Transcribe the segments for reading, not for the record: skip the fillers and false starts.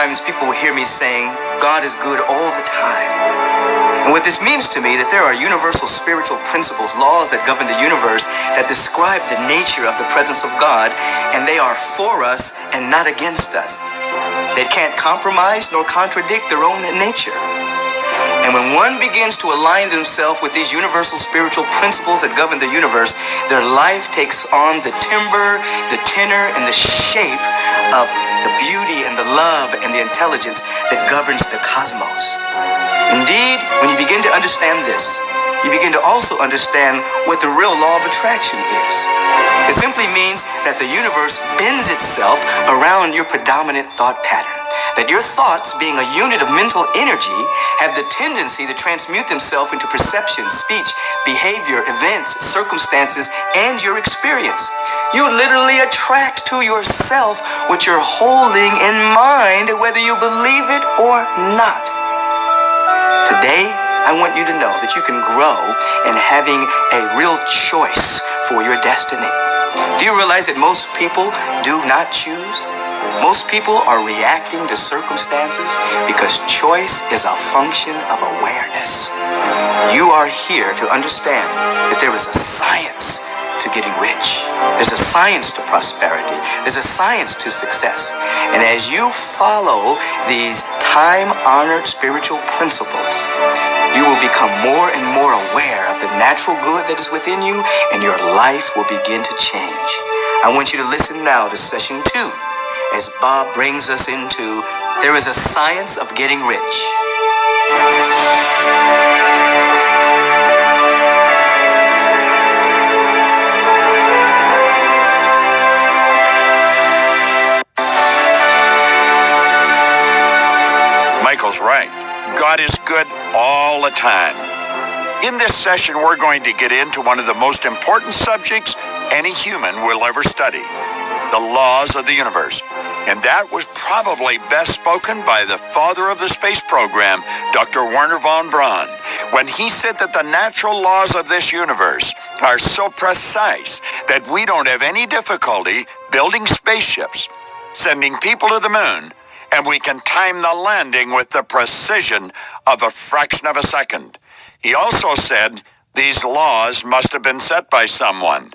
times people will hear me saying, God is good all the time. And what this means to me, that there are universal spiritual principles, laws that govern the universe that describe the nature of the presence of God, and they are for us and not against us. They can't compromise nor contradict their own nature. And when one begins to align themselves with these universal spiritual principles that govern the universe, their life takes on the timbre, the tenor, and the shape of the beauty and the love and the intelligence that governs the cosmos. Indeed, when you begin to understand this, you begin to also understand what the real law of attraction is. It simply means that the universe bends itself around your predominant thought pattern. That your thoughts, being a unit of mental energy, have the tendency to transmute themselves into perception, speech, behavior, events, circumstances, and your experience. You literally attract to yourself what you're holding in mind, whether you believe it or not. Today, I want you to know that you can grow in having a real choice for your destiny. Do you realize that most people do not choose? Most people are reacting to circumstances because choice is a function of awareness. You are here to understand that there is a science to getting rich. There's a science to prosperity. There's a science to success. And as you follow these time-honored spiritual principles, you will become more and more aware of the natural good that is within you, and your life will begin to change. I want you to listen now to session 2. As Bob brings us into, there is a science of getting rich. Michael's right. God is good all the time. In this session, we're going to get into one of the most important subjects any human will ever study, the laws of the universe. And that was probably best spoken by the father of the space program, Dr. Wernher von Braun, when he said that the natural laws of this universe are so precise that we don't have any difficulty building spaceships, sending people to the moon, and we can time the landing with the precision of a fraction of a second. He also said these laws must have been set by someone.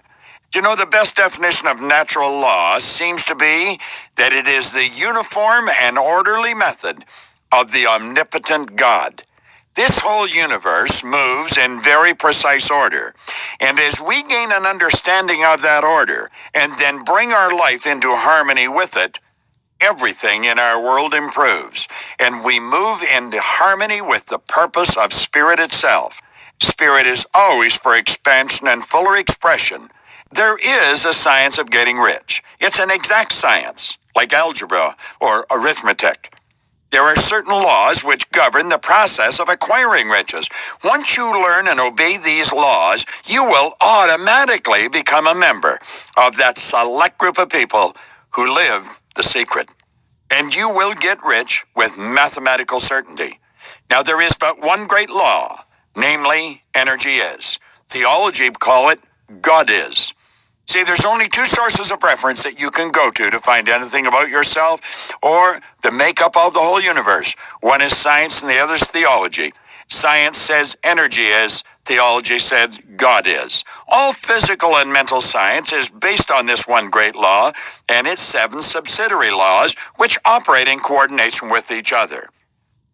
You know, the best definition of natural law seems to be that it is the uniform and orderly method of the omnipotent God. This whole universe moves in very precise order. And as we gain an understanding of that order and then bring our life into harmony with it, everything in our world improves. And we move into harmony with the purpose of spirit itself. Spirit is always for expansion and fuller expression. There is a science of getting rich. It's an exact science, like algebra or arithmetic. There are certain laws which govern the process of acquiring riches. Once you learn and obey these laws, you will automatically become a member of that select group of people who live the secret. And you will get rich with mathematical certainty. Now, there is but one great law, namely, energy is. Theology call it God is. See, there's only two sources of reference that you can go to find anything about yourself or the makeup of the whole universe. One is science and the other is theology. Science says energy is. Theology said God is. All physical and mental science is based on this one great law and its 7 subsidiary laws which operate in coordination with each other.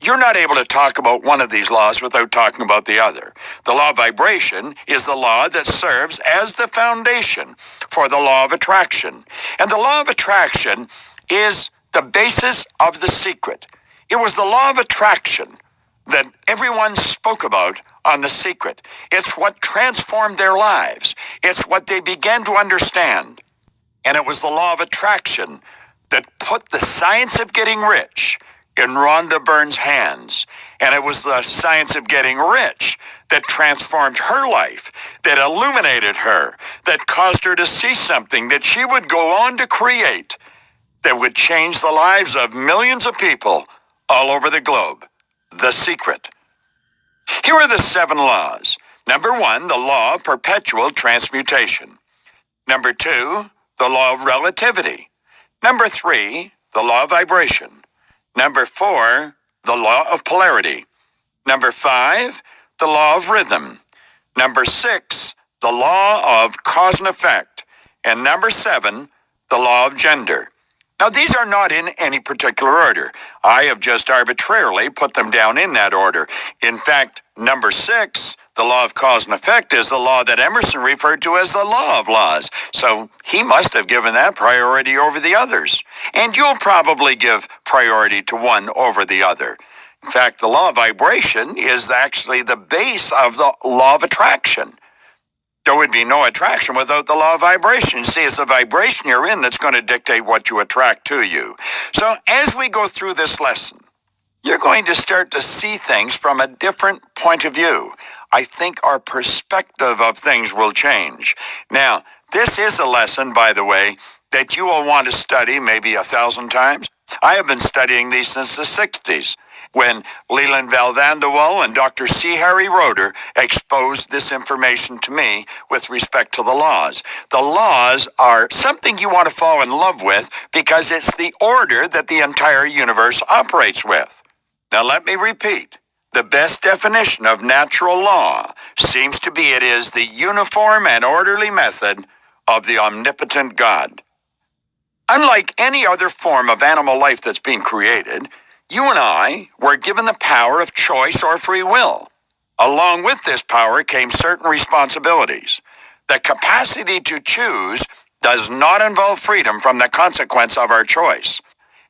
You're not able to talk about one of these laws without talking about the other. The law of vibration is the law that serves as the foundation for the law of attraction. And the law of attraction is the basis of the secret. It was the law of attraction that everyone spoke about on The Secret. It's what transformed their lives. It's what they began to understand. And it was the law of attraction that put the science of getting rich in Rhonda Byrne's hands. And it was the science of getting rich that transformed her life, that illuminated her, that caused her to see something that she would go on to create that would change the lives of millions of people all over the globe. The Secret. Here are the 7 laws. Number 1, the law of perpetual transmutation. Number 2, the law of relativity. Number 3, the law of vibration. Number 4, the law of polarity. Number 5, the law of rhythm. Number 6, the law of cause and effect. And number 7, the law of gender. Now, these are not in any particular order. I have just arbitrarily put them down in that order. In fact, number 6, the law of cause and effect, is the law that Emerson referred to as the law of laws. So he must have given that priority over the others. And you'll probably give priority to one over the other. In fact, the law of vibration is actually the base of the law of attraction. There would be no attraction without the law of vibration. You see, it's the vibration you're in that's going to dictate what you attract to you. So as we go through this lesson, you're going to start to see things from a different point of view. I think our perspective of things will change. Now, this is a lesson, by the way, that you will want to study maybe 1,000 times. I have been studying these since the 60s. When Leland Val Vanderwall and Dr. C. Harry Roeder exposed this information to me with respect to the laws. The laws are something you want to fall in love with because it's the order that the entire universe operates with. Now let me repeat. The best definition of natural law seems to be it is the uniform and orderly method of the omnipotent God. Unlike any other form of animal life that's been created, you and I were given the power of choice or free will. Along with this power came certain responsibilities. The capacity to choose does not involve freedom from the consequence of our choice.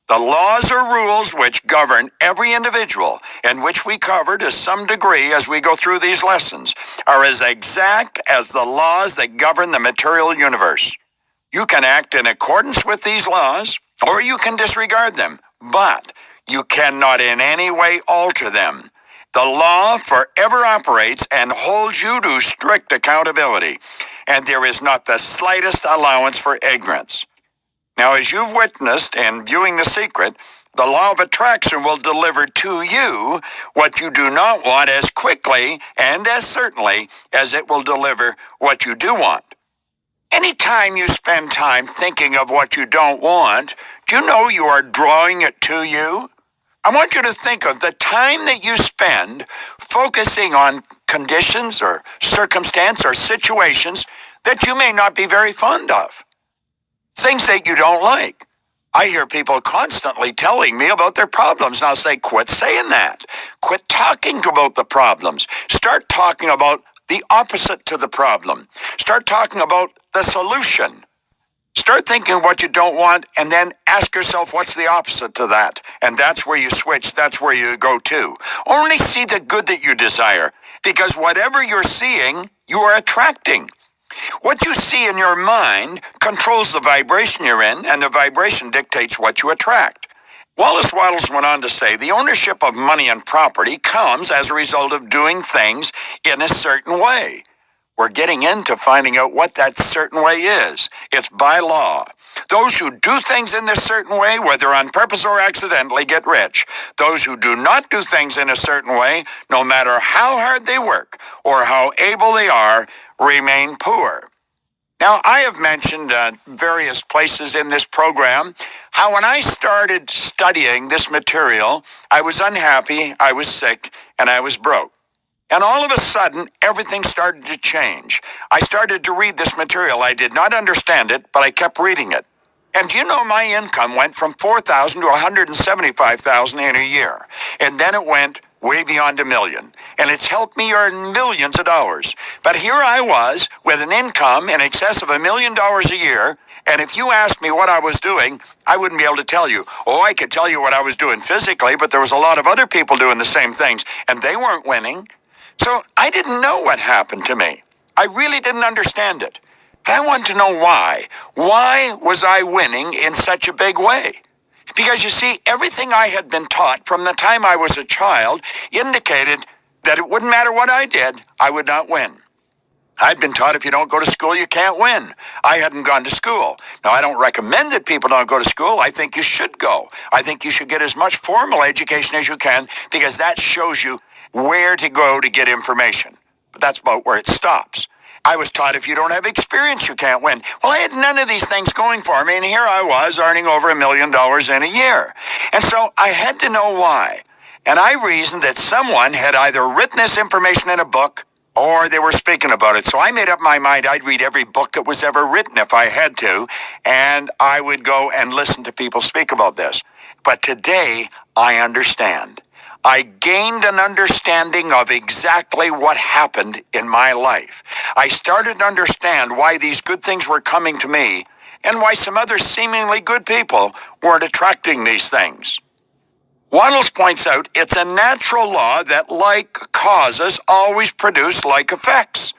The laws or rules which govern every individual, and which we cover to some degree as we go through these lessons, are as exact as the laws that govern the material universe. You can act in accordance with these laws, or you can disregard them, but you cannot in any way alter them. The law forever operates and holds you to strict accountability, and there is not the slightest allowance for ignorance. Now, as you've witnessed in viewing The Secret, the law of attraction will deliver to you what you do not want as quickly and as certainly as it will deliver what you do want. Anytime you spend time thinking of what you don't want, do you know you are drawing it to you? I want you to think of the time that you spend focusing on conditions or circumstance or situations that you may not be very fond of. Things that you don't like. I hear people constantly telling me about their problems, and I'll say, quit saying that. Quit talking about the problems. Start talking about the opposite to the problem. Start talking about the solution. Start thinking what you don't want, and then ask yourself what's the opposite to that. And that's where you switch. That's where you go to. Only see the good that you desire, because whatever you're seeing, you are attracting. What you see in your mind controls the vibration you're in, and the vibration dictates what you attract. Wallace Wattles went on to say, the ownership of money and property comes as a result of doing things in a certain way. We're getting into finding out what that certain way is. It's by law. Those who do things in this certain way, whether on purpose or accidentally, get rich. Those who do not do things in a certain way, no matter how hard they work or how able they are, remain poor. Now, I have mentioned various places in this program how when I started studying this material, I was unhappy, I was sick, and I was broke. And all of a sudden, everything started to change. I started to read this material. I did not understand it, but I kept reading it. And do you know my income went from $4,000 to $175,000 in a year. And then it went way beyond $1 million. And it's helped me earn millions of dollars. But here I was with an income in excess of $1 million a year. And if you asked me what I was doing, I wouldn't be able to tell you. Oh, I could tell you what I was doing physically, but there was a lot of other people doing the same things, and they weren't winning. So I didn't know what happened to me. I really didn't understand it. But I wanted to know why. Why was I winning in such a big way? Because you see, everything I had been taught from the time I was a child indicated that it wouldn't matter what I did, I would not win. I'd been taught if you don't go to school, you can't win. I hadn't gone to school. Now, I don't recommend that people don't go to school. I think you should go. I think you should get as much formal education as you can, because that shows you where to go to get information. But that's about where it stops. I was taught if you don't have experience, you can't win. Well, I had none of these things going for me, and here I was earning over $1 million in a year. And so I had to know why. And I reasoned that someone had either written this information in a book or they were speaking about it. So I made up my mind I'd read every book that was ever written if I had to, and I would go and listen to people speak about this. But today, I understand. I gained an understanding of exactly what happened in my life. I started to understand why these good things were coming to me and why some other seemingly good people weren't attracting these things. Waddles points out it's a natural law that like causes always produce like effects.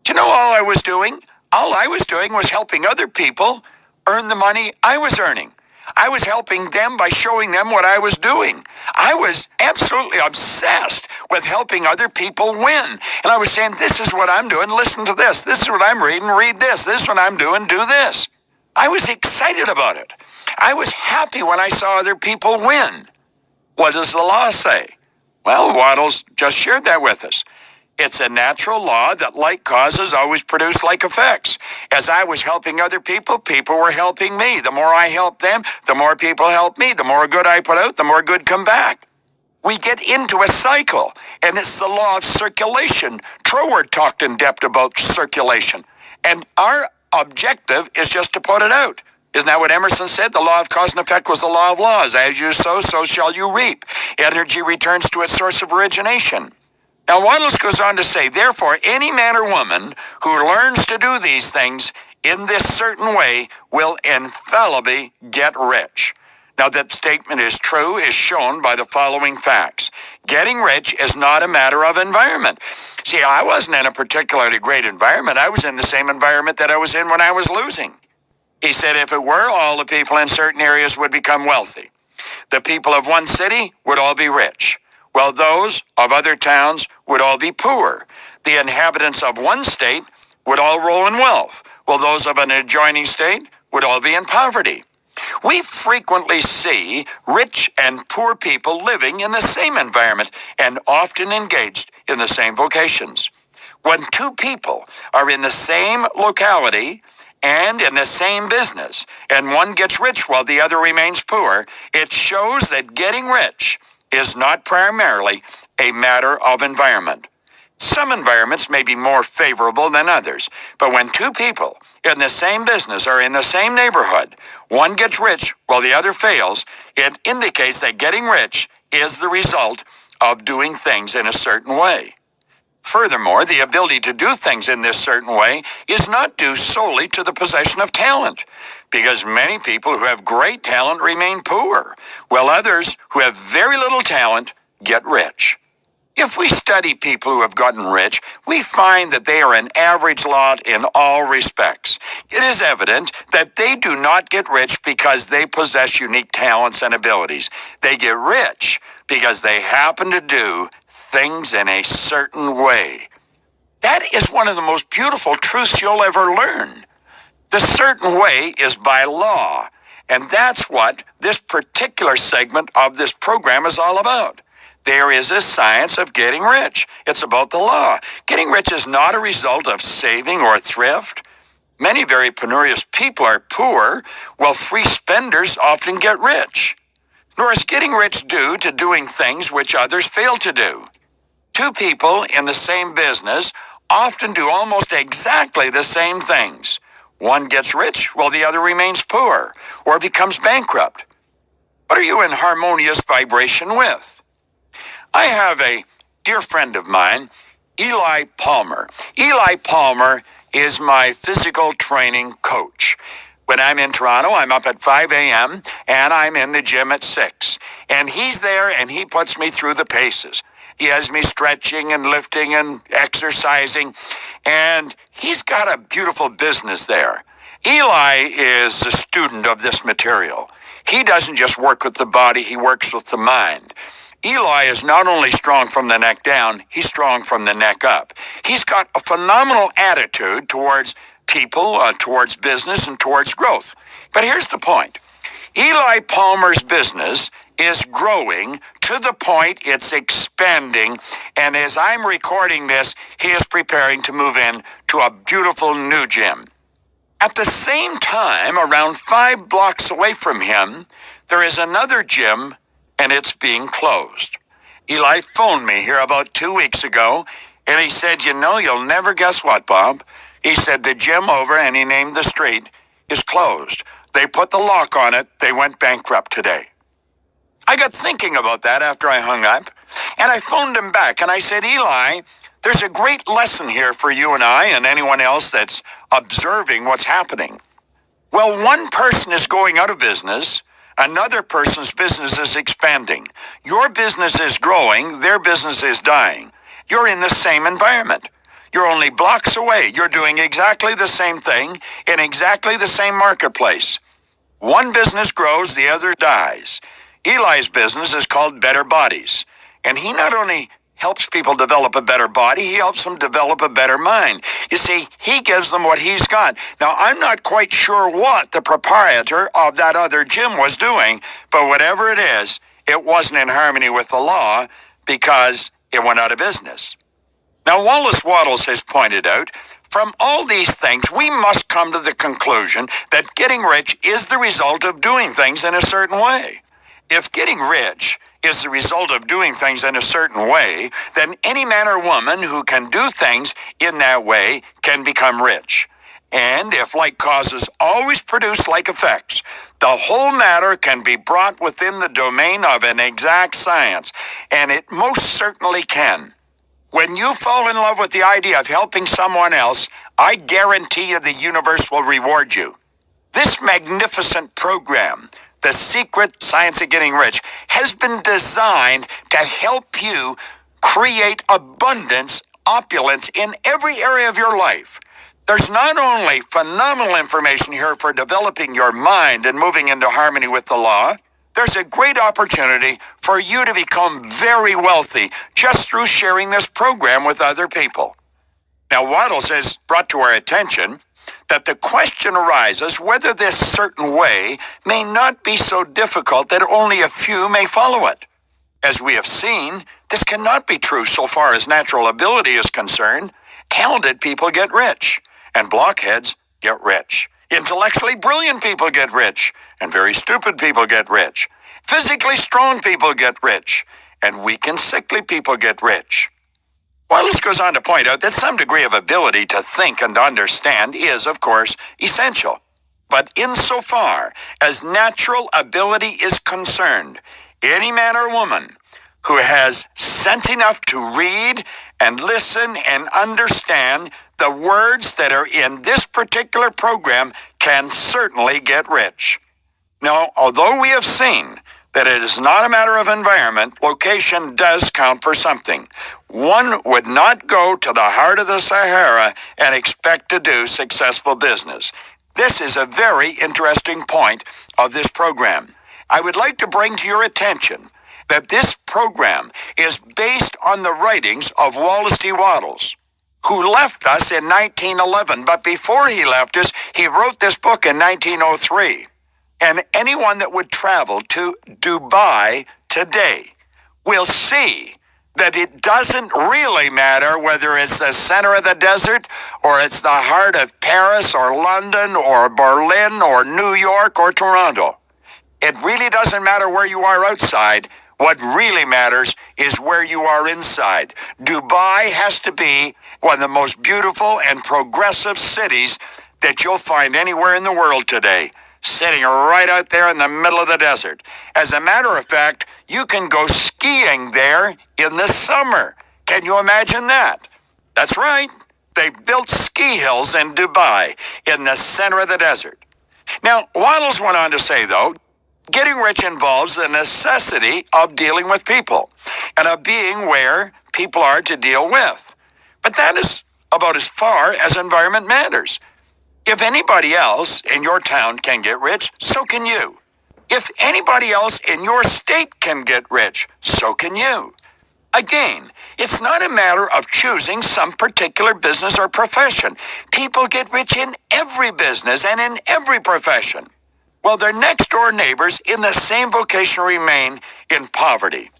Do you know all I was doing? All I was doing was helping other people earn the money I was earning. I was helping them by showing them what I was doing. I was absolutely obsessed with helping other people win. And I was saying, this is what I'm doing, listen to this. This is what I'm reading, read this. This is what I'm doing, do this. I was excited about it. I was happy when I saw other people win. What does the law say? Well, Waddles just shared that with us. It's a natural law that like causes always produce like effects. As I was helping other people, people were helping me. The more I helped them, the more people helped me. The more good I put out, the more good come back. We get into a cycle, and it's the law of circulation. Troward talked in depth about circulation, and our objective is just to put it out. Isn't that what Emerson said? The law of cause and effect was the law of laws. As you sow, so shall you reap. Energy returns to its source of origination. Now, Waddles goes on to say, therefore, any man or woman who learns to do these things in this certain way will infallibly get rich. Now, that statement is true is shown by the following facts. Getting rich is not a matter of environment. See, I wasn't in a particularly great environment. I was in the same environment that I was in when I was losing. He said if it were, all the people in certain areas would become wealthy. The people of one city would all be rich, while those of other towns would all be poor. The inhabitants of one state would all roll in wealth, while those of an adjoining state would all be in poverty. We frequently see rich and poor people living in the same environment and often engaged in the same vocations. When two people are in the same locality and in the same business, and one gets rich while the other remains poor, it shows that getting rich is not primarily a matter of environment. Some environments may be more favorable than others, but when two people in the same business or in the same neighborhood, one gets rich while the other fails, it indicates that getting rich is the result of doing things in a certain way. Furthermore, the ability to do things in this certain way is not due solely to the possession of talent, because many people who have great talent remain poor, while others who have very little talent get rich. If we study people who have gotten rich, we find that they are an average lot in all respects. It is evident that they do not get rich because they possess unique talents and abilities. They get rich because they happen to do things in a certain way. That is one of the most beautiful truths you'll ever learn. The certain way is by law, and that's what this particular segment of this program is all about. There is a science of getting rich. It's about the law. Getting rich is not a result of saving or thrift. Many very penurious people are poor, while free spenders often get rich. Nor is getting rich due to doing things which others fail to do. Two people in the same business often do almost exactly the same things. One gets rich while the other remains poor or becomes bankrupt. What are you in harmonious vibration with? I have a dear friend of mine, Eli Palmer. Eli Palmer is my physical training coach. When I'm in Toronto, I'm up at 5 a.m. and I'm in the gym at 6. And he's there and he puts me through the paces. He has me stretching and lifting and exercising, and he's got a beautiful business there. Eli is a student of this material. He doesn't just work with the body, he works with the mind. Eli is not only strong from the neck down, he's strong from the neck up. He's got a phenomenal attitude towards people, towards business, and towards growth. But here's the point. Eli Palmer's business is growing to the point it's expanding. And as I'm recording this, he is preparing to move in to a beautiful new gym. At the same time, around 5 blocks away from him, there is another gym, and it's being closed. Eli phoned me here about 2 weeks ago, and he said, you'll never guess what, Bob. He said the gym over, and he named the street, is closed. They put the lock on it. They went bankrupt today. I got thinking about that after I hung up, and I phoned him back, and I said, Eli, there's a great lesson here for you and I and anyone else that's observing what's happening. Well, one person is going out of business. Another person's business is expanding. Your business is growing. Their business is dying. You're in the same environment. You're only blocks away. You're doing exactly the same thing in exactly the same marketplace. One business grows, the other dies. Eli's business is called Better Bodies. And he not only helps people develop a better body, he helps them develop a better mind. You see, he gives them what he's got. Now, I'm not quite sure what the proprietor of that other gym was doing, but whatever it is, it wasn't in harmony with the law because it went out of business. Now, Wallace Wattles has pointed out, from all these things, we must come to the conclusion that getting rich is the result of doing things in a certain way. If getting rich is the result of doing things in a certain way, then any man or woman who can do things in that way can become rich. And if like causes always produce like effects, the whole matter can be brought within the domain of an exact science, and it most certainly can. When you fall in love with the idea of helping someone else, I guarantee you the universe will reward you. This magnificent program, The Secret Science of Getting Rich, has been designed to help you create abundance, opulence in every area of your life. There's not only phenomenal information here for developing your mind and moving into harmony with the law, there's a great opportunity for you to become very wealthy just through sharing this program with other people. Now, Wattles has brought to our attention that the question arises whether this certain way may not be so difficult that only a few may follow it. As we have seen, this cannot be true so far as natural ability is concerned. Talented people get rich, and blockheads get rich. Intellectually brilliant people get rich, and very stupid people get rich. Physically strong people get rich, and weak and sickly people get rich. Wallace goes on to point out that some degree of ability to think and understand is, of course, essential. But insofar as natural ability is concerned, any man or woman who has sense enough to read and listen and understand the words that are in this particular program can certainly get rich. Now, although we have seen that it is not a matter of environment, location does count for something. One would not go to the heart of the Sahara and expect to do successful business. This is a very interesting point of this program. I would like to bring to your attention that this program is based on the writings of Wallace D. Wattles, who left us in 1911, but before he left us, he wrote this book in 1903. And anyone that would travel to Dubai today will see that it doesn't really matter whether it's the center of the desert or it's the heart of Paris or London or Berlin or New York or Toronto. It really doesn't matter where you are outside. What really matters is where you are inside. Dubai has to be one of the most beautiful and progressive cities that you'll find anywhere in the world today, sitting right out there in the middle of the desert. As a matter of fact, you can go skiing there in the summer. Can you imagine that? That's right. They built ski hills in Dubai in the center of the desert. Now, Wattles went on to say, though, getting rich involves the necessity of dealing with people and of being where people are to deal with. But that is about as far as environment matters. If anybody else in your town can get rich, so can you. If anybody else in your state can get rich, so can you. Again, it's not a matter of choosing some particular business or profession. People get rich in every business and in every profession. while their next-door neighbors in the same vocation remain in poverty.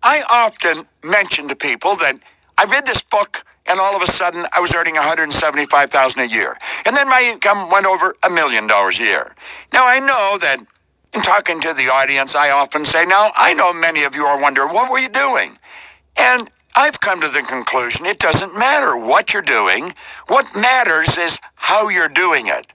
I often mention to people that I read this book and all of a sudden I was earning $175,000 a year. And then my income went over $1 million a year. Now I know that in talking to the audience, I often say, now I know many of you are wondering, what were you doing? And I've come to the conclusion it doesn't matter what you're doing. What matters is how you're doing it.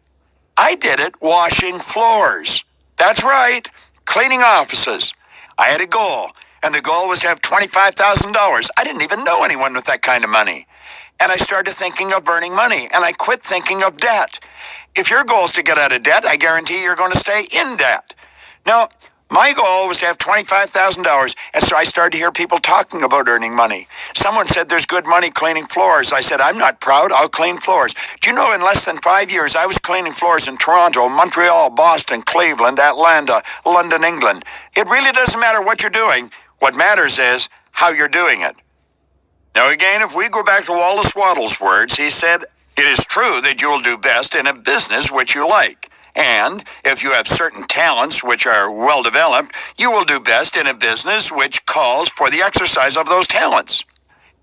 I did it washing floors. That's right, cleaning offices. I had a goal, and the goal was to have $25,000. I didn't even know anyone with that kind of money. And I started thinking of earning money, and I quit thinking of debt. If your goal is to get out of debt, I guarantee you're going to stay in debt. Now, my goal was to have $25,000, and so I started to hear people talking about earning money. Someone said there's good money cleaning floors. I said, I'm not proud, I'll clean floors. Do you know in less than 5 years, I was cleaning floors in Toronto, Montreal, Boston, Cleveland, Atlanta, London, England. It really doesn't matter what you're doing. What matters is how you're doing it. Now again, if we go back to Wallace Wattles' words, he said, it is true that you will do best in a business which you like. And if you have certain talents which are well developed, you will do best in a business which calls for the exercise of those talents.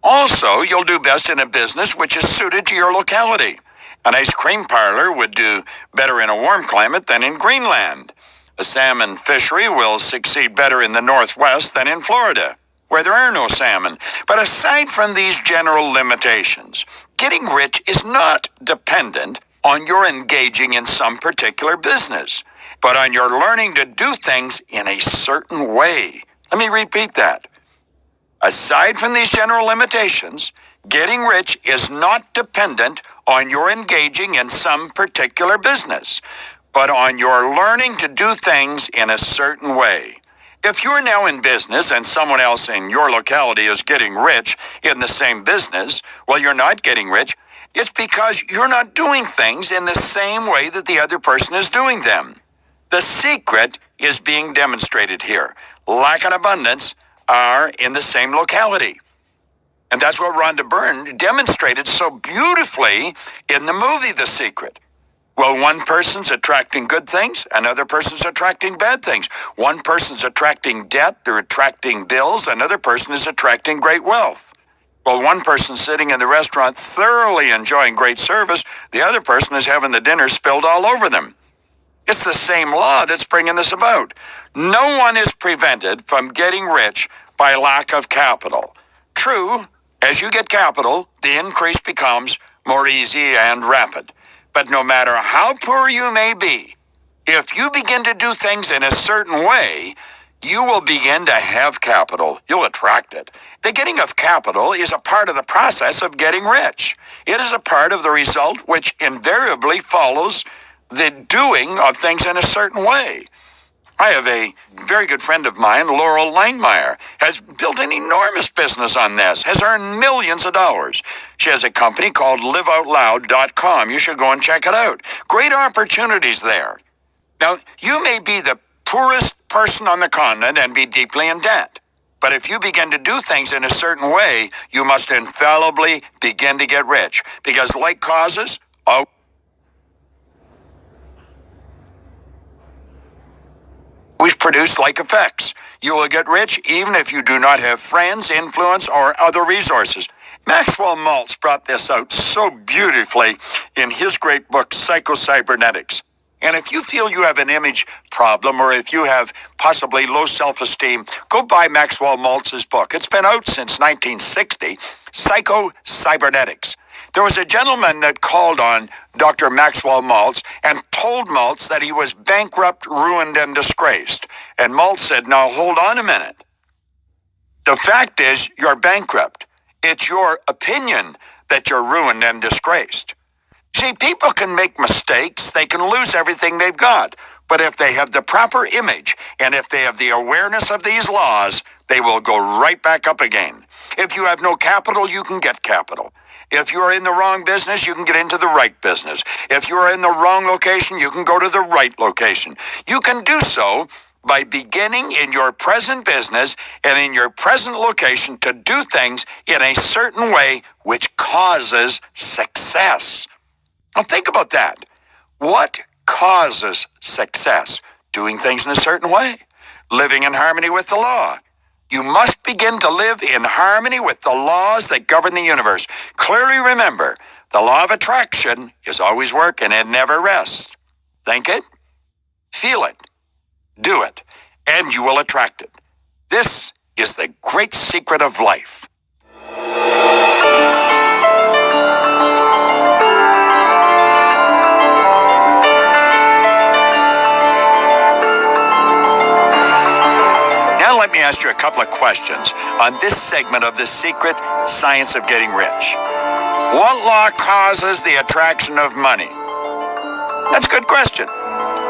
Also, you'll do best in a business which is suited to your locality. An ice cream parlor would do better in a warm climate than in Greenland. A salmon fishery will succeed better in the Northwest than in Florida, where there are no salmon. But aside from these general limitations, getting rich is not dependent on your engaging in some particular business, but on your learning to do things in a certain way. Let me repeat that. Aside from these general limitations, getting rich is not dependent on your engaging in some particular business, but on your learning to do things in a certain way. If you're now in business and someone else in your locality is getting rich in the same business, well, you're not getting rich. It's because you're not doing things in the same way that the other person is doing them. The secret is being demonstrated here. Lack and abundance are in the same locality. And that's what Rhonda Byrne demonstrated so beautifully in the movie The Secret. Well, one person's attracting good things, another person's attracting bad things. One person's attracting debt, they're attracting bills, another person is attracting great wealth. Well, one person's sitting in the restaurant thoroughly enjoying great service, the other person is having the dinner spilled all over them. It's the same law that's bringing this about. No one is prevented from getting rich by lack of capital. True, as you get capital, the increase becomes more easy and rapid. But no matter how poor you may be, if you begin to do things in a certain way, you will begin to have capital. You'll attract it. The getting of capital is a part of the process of getting rich. It is a part of the result which invariably follows the doing of things in a certain way. I have a very good friend of mine, Laurel Langmeyer, has built an enormous business on this, has earned millions of dollars. She has a company called liveoutloud.com. You should go and check it out. Great opportunities there. Now, you may be the poorest person on the continent and be deeply in debt. But if you begin to do things in a certain way, you must infallibly begin to get rich. Because like causes, always produce like effects. You will get rich even if you do not have friends, influence, or other resources. Maxwell Maltz brought this out so beautifully in his great book, Psycho-Cybernetics. And if you feel you have an image problem or if you have possibly low self-esteem, go buy Maxwell Maltz's book. It's been out since 1960, Psycho-Cybernetics. There was a gentleman that called on Dr. Maxwell Maltz and told Maltz that he was bankrupt, ruined, and disgraced. And Maltz said, now hold on a minute. The fact is you're bankrupt. It's your opinion that you're ruined and disgraced. See, people can make mistakes. They can lose everything they've got. But if they have the proper image and if they have the awareness of these laws, they will go right back up again. If you have no capital, you can get capital. If you are in the wrong business, you can get into the right business. If you are in the wrong location, you can go to the right location. You can do so by beginning in your present business and in your present location to do things in a certain way which causes success. Now think about that. What causes success. Doing things in a certain way. Living in harmony with the law. You must begin to live in harmony with the laws that govern the universe. Clearly remember, the law of attraction is always working and never rests. Think it, feel it, do it, and you will attract it. This is the great secret of life. Now let me ask you a couple of questions on this segment of The Secret Science of Getting Rich. What law causes the attraction of money? That's a good question.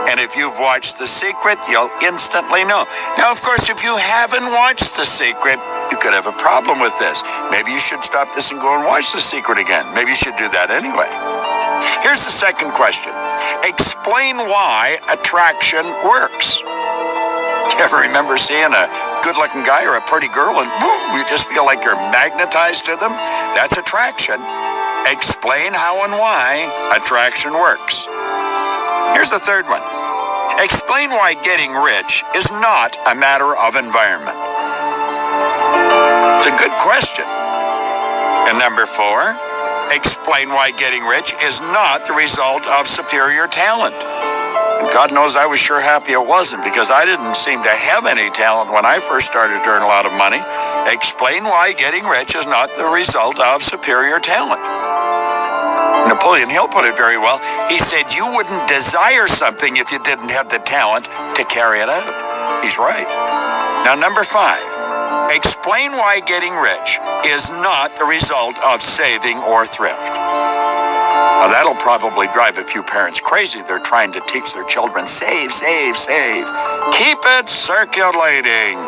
And if you've watched The Secret, you'll instantly know. Now, of course, if you haven't watched The Secret, you could have a problem with this. Maybe you should stop this and go and watch The Secret again. Maybe you should do that anyway. Here's the second question. Explain why attraction works. Do you ever remember seeing a good-looking guy or a pretty girl and boom, you just feel like you're magnetized to them? That's attraction. Explain how and why attraction works. Here's the third one. Explain why getting rich is not a matter of environment. It's a good question. And number 4, explain why getting rich is not the result of superior talent. And God knows I was sure happy it wasn't, because I didn't seem to have any talent when I first started to earn a lot of money. Explain why getting rich is not the result of superior talent. Napoleon Hill put it very well. He said, you wouldn't desire something if you didn't have the talent to carry it out. He's right. Now, number 5, explain why getting rich is not the result of saving or thrift. Now, that'll probably drive a few parents crazy. They're trying to teach their children, save, save, save. Keep it circulating.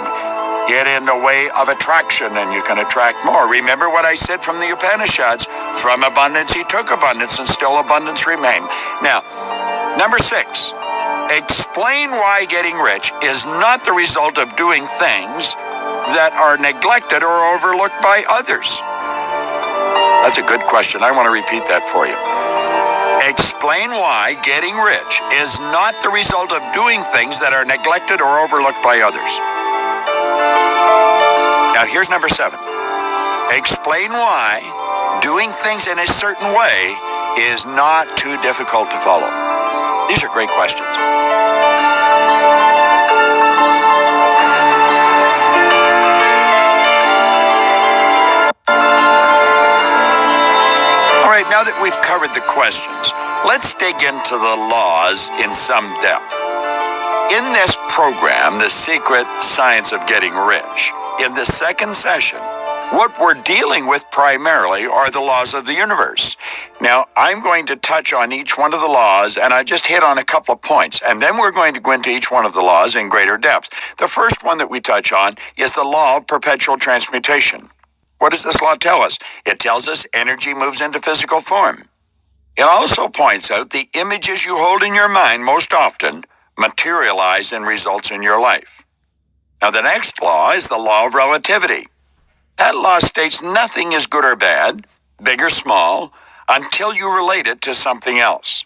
Get in the way of attraction and you can attract more. Remember what I said from the Upanishads? From abundance he took abundance and still abundance remained. Now, number 6, explain why getting rich is not the result of doing things that are neglected or overlooked by others. That's a good question. I want to repeat that for you. Explain why getting rich is not the result of doing things that are neglected or overlooked by others. Now here's number 7. Explain why doing things in a certain way is not too difficult to follow. These are great questions. All right, now that we've covered the questions, let's dig into the laws in some depth. In this program, The Secret Science of Getting Rich, in the second session, what we're dealing with primarily are the laws of the universe. Now, I'm going to touch on each one of the laws, and I just hit on a couple of points, and then we're going to go into each one of the laws in greater depth. The first one that we touch on is the law of perpetual transmutation. What does this law tell us? It tells us energy moves into physical form. It also points out the images you hold in your mind most often materialize in results in your life. Now, the next law is the law of relativity. That law states nothing is good or bad, big or small, until you relate it to something else.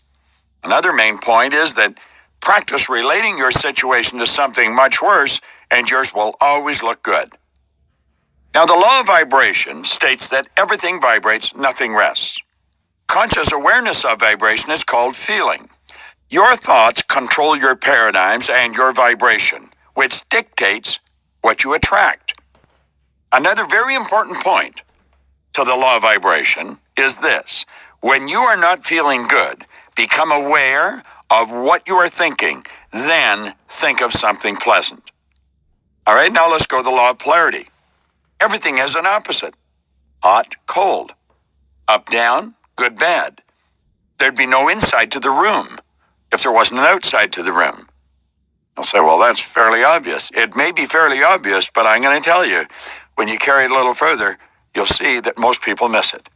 Another main point is that practice relating your situation to something much worse, and yours will always look good. Now, the law of vibration states that everything vibrates, nothing rests. Conscious awareness of vibration is called feeling. Your thoughts control your paradigms and your vibration, which dictates what you attract. Another very important point to the law of vibration is this. When you are not feeling good, become aware of what you are thinking, then think of something pleasant. All right, now let's go to the law of polarity. Everything has an opposite. Hot, cold. Up, down, good, bad. There'd be no inside to the room if there wasn't an outside to the room. I'll say, well, that's fairly obvious. It may be fairly obvious, but I'm going to tell you, when you carry it a little further, you'll see that most people miss it.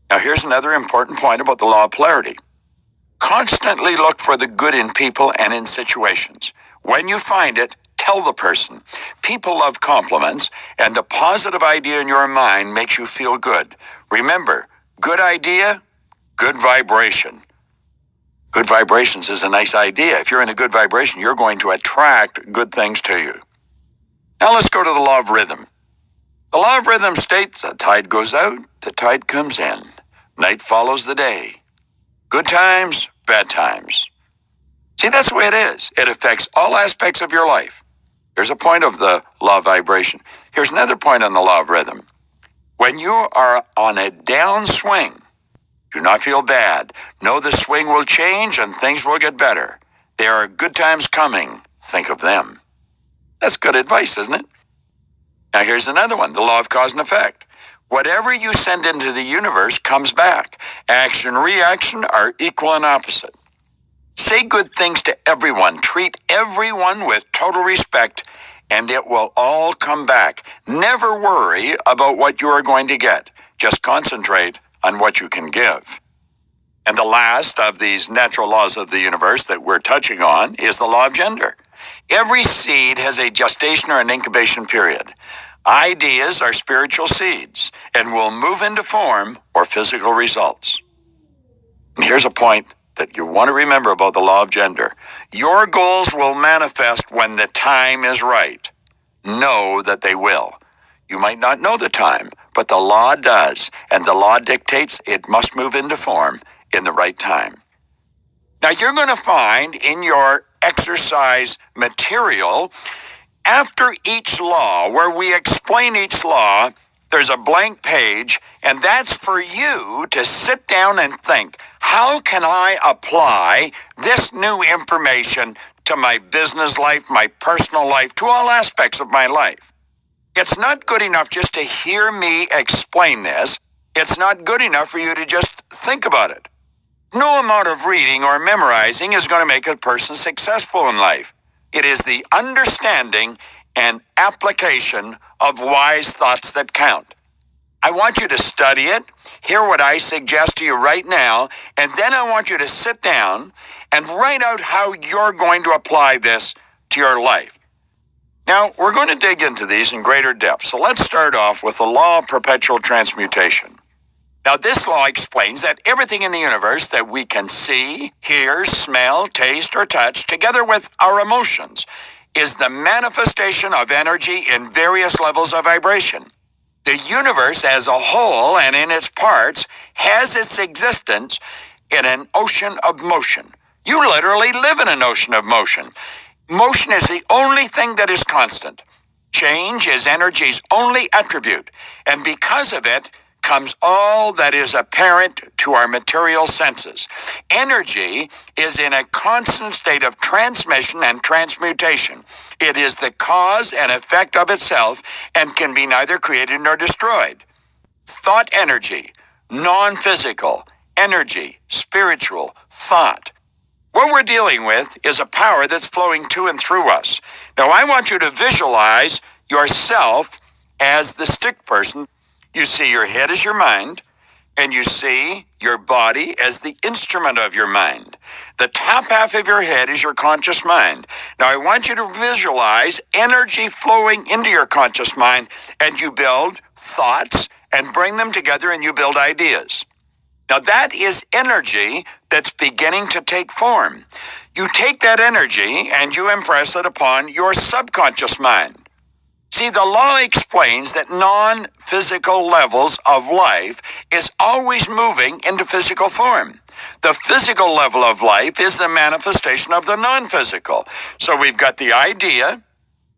Now, here's another important point about the law of polarity. Constantly look for the good in people and in situations. When you find it, tell the person. People love compliments, and the positive idea in your mind makes you feel good. Remember, good idea, good vibration. Good vibrations is a nice idea. If you're in a good vibration, you're going to attract good things to you. Now let's go to the law of rhythm. The law of rhythm states the tide goes out, the tide comes in. Night follows the day. Good times, bad times. See, that's the way it is. It affects all aspects of your life. Here's a point of the law of vibration. Here's another point on the law of rhythm. When you are on a downswing, do not feel bad. Know the swing will change and things will get better. There are good times coming. Think of them. That's good advice, isn't it? Now here's another one, the law of cause and effect. Whatever you send into the universe comes back. Action and reaction are equal and opposite. Say good things to everyone. Treat everyone with total respect, and it will all come back. Never worry about what you are going to get. Just concentrate on what you can give. And the last of these natural laws of the universe that we're touching on is the law of gender. Every seed has a gestation or an incubation period. Ideas are spiritual seeds and will move into form or physical results. And here's a point that you want to remember about the law of gender. Your goals will manifest when the time is right. Know that they will. You might not know the time, but the law does, and the law dictates it must move into form in the right time. Now, you're going to find in your exercise material, after each law, where we explain each law, there's a blank page, and that's for you to sit down and think, how can I apply this new information to my business life, my personal life, to all aspects of my life? It's not good enough just to hear me explain this. It's not good enough for you to just think about it. No amount of reading or memorizing is going to make a person successful in life. It is the understanding and application of wise thoughts that count. I want you to study it, hear what I suggest to you right now, and then I want you to sit down and write out how you're going to apply this to your life. Now, we're going to dig into these in greater depth. So let's start off with the law of perpetual transmutation. Now, this law explains that everything in the universe that we can see, hear, smell, taste, or touch, together with our emotions, is the manifestation of energy in various levels of vibration. The universe as a whole and in its parts has its existence in an ocean of motion. You literally live in an ocean of motion. Motion is the only thing that is constant. Change is energy's only attribute, and because of it comes all that is apparent to our material senses. Energy is in a constant state of transmission and transmutation. It is the cause and effect of itself and can be neither created nor destroyed. Thought energy, non-physical, energy, spiritual, thought. What we're dealing with is a power that's flowing to and through us. Now, I want you to visualize yourself as the stick person. You see your head as your mind, and you see your body as the instrument of your mind. The top half of your head is your conscious mind. Now, I want you to visualize energy flowing into your conscious mind, and you build thoughts and bring them together, and you build ideas. Now, that is energy that's beginning to take form. You take that energy and you impress it upon your subconscious mind. See, the law explains that non-physical levels of life is always moving into physical form. The physical level of life is the manifestation of the non-physical. So we've got the idea,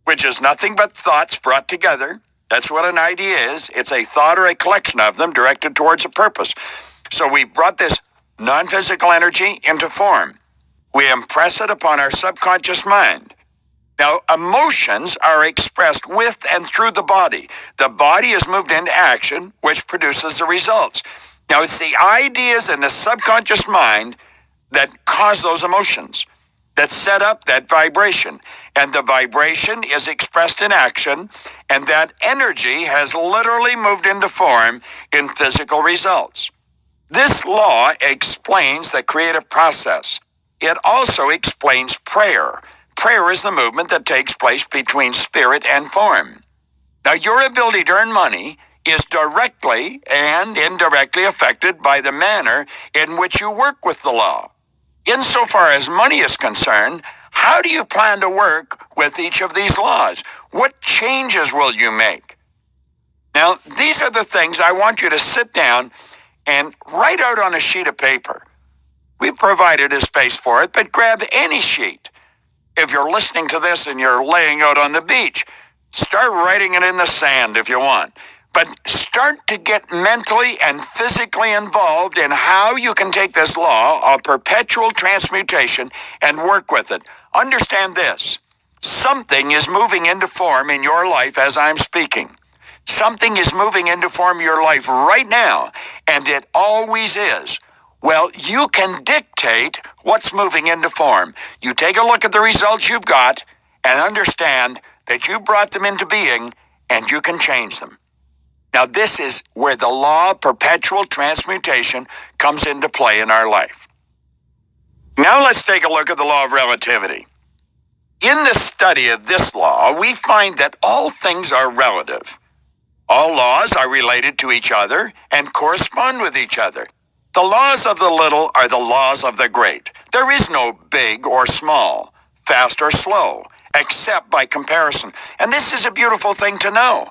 which is nothing but thoughts brought together. That's what an idea is. It's a thought or a collection of them directed towards a purpose. So we brought this non-physical energy into form. We impress it upon our subconscious mind. Now, emotions are expressed with and through the body. The body is moved into action, which produces the results. Now, it's the ideas in the subconscious mind that cause those emotions, that set up that vibration. And the vibration is expressed in action, and that energy has literally moved into form in physical results. This law explains the creative process. It also explains prayer. Prayer is the movement that takes place between spirit and form. Now, your ability to earn money is directly and indirectly affected by the manner in which you work with the law. Insofar as money is concerned, how do you plan to work with each of these laws? What changes will you make? Now, these are the things I want you to sit down and write out on a sheet of paper. We've provided a space for it, but grab any sheet. If you're listening to this and you're laying out on the beach, start writing it in the sand if you want. But start to get mentally and physically involved in how you can take this law of perpetual transmutation and work with it. Understand this. Something is moving into form in your life as I'm speaking. Something is moving into form in your life right now, and it always is. Well, you can dictate what's moving into form. You take a look at the results you've got and understand that you brought them into being and you can change them. Now, this is where the law of perpetual transmutation comes into play in our life. Now let's take a look at the law of relativity. In the study of this law, we find that all things are relative. All laws are related to each other and correspond with each other. The laws of the little are the laws of the great. There is no big or small, fast or slow, except by comparison. And this is a beautiful thing to know.